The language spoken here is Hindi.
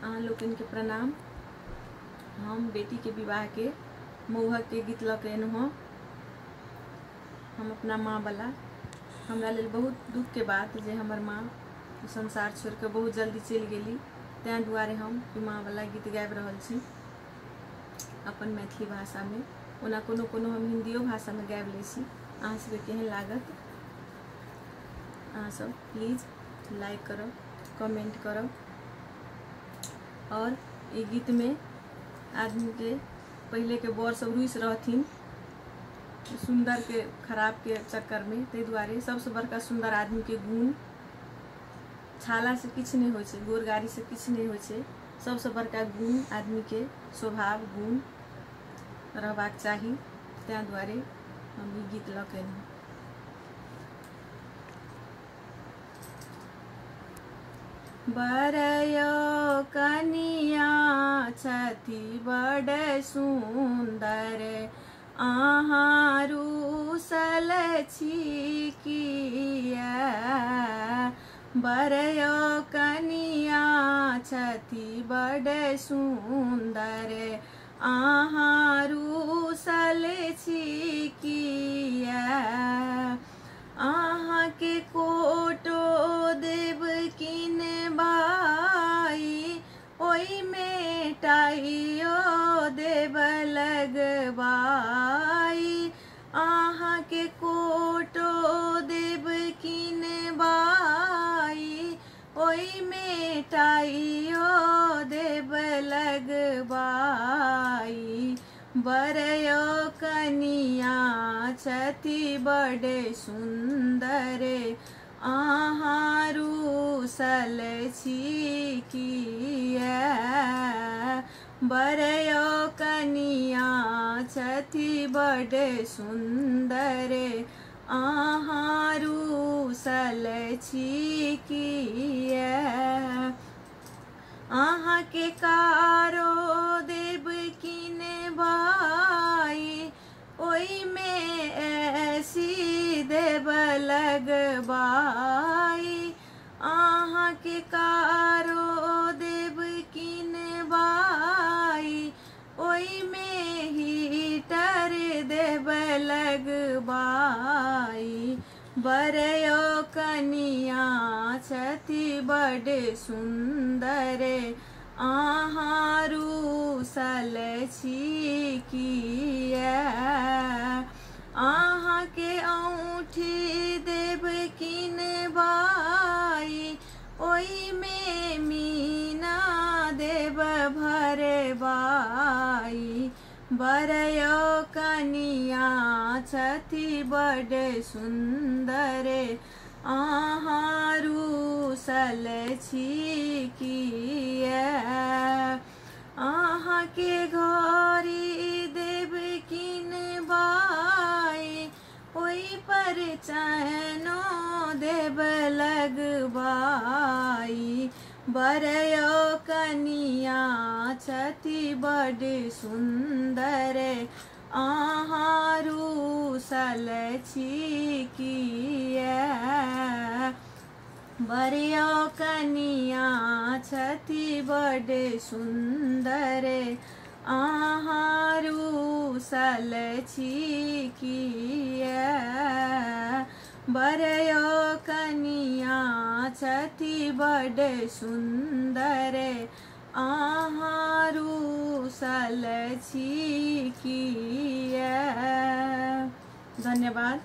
अहाँ लोगन के प्रणाम। हम बेटी के विवाह के मौहक के गीत लके हूँ। हम अपना माँ वाला हमरा लेल बहुत दुख के बात जे हमर माँ संसार छोड़ के बहुत जल्दी चल गेली। तै दुआरे हम माँ वाला गीत गाबि रहल छी अपन मैथिली भाषा में। ओना कोनो कोनो हम हिंदियो भाषा में गाबि लै छी। अहाँ सबके केहन लागत अहाँ सब प्लीज लाइक करब, कमेंट करब। और ये गीत में आदमी के पहले के बर सब रुस रहथिन सुंदर के खराब के चक्कर में। ते दुआरे सबसे बड़का सुंदर आदमी के गुण छाला से किछ नहीं होय छे, गोर गाड़ी से किछ नहीं होय छे। सबसे बड़का गुण आदमी के स्वभाव गुण रहबाक चाही। तै दुआरे हम ई गीत लके हूँ। बरयो कनिया छथि बड़ सुंदर, अहाँ रूसल छी किया। बरयो कनिया छथि बड़ सुंदर, अहाँ रूसल छी किया। अहाँ के कोटो देव किन बाई, ओई में टाइयो देव लगबाई। अहाँ के कोटो देव किन बाई, ओई में टाइयो देव लगबाई। बरयो कनिया छथि बड़ सुंदर, अहाँ रूसल छी किया। बरयो कनिया छथि बड़ सुंदर, अहाँ रूसल छी किया। अहाँ के कारो देव किन बाई, ओई में ऐसी देव लगबाई। अहाँ के कारो देव किन बाई, ओई में हीटर देव लगबाई। बरयो कनिया छथि बड़ सुंदर, अहाँ रूसल छी किया। अहाँ के औँठी देव किन बाई, ओई में मीना देव भरबाई। बरयो कनिया छथि बड़ सुंदर, अहाँ रूसल छी किया। अहाँ के घोरी देव किन बाई, ओई पर चैनो देव लगबाई। बरयो कनिया छथि बड़ सुंदर, अहाँ रूसल छी किया। बरयो कनिया छथि बड़ सुंदर, अहाँ रूसल छी किया। बरयो कनिया छथि बड़ सुंदर, अहाँ रूसल छी किया। धन्यवाद।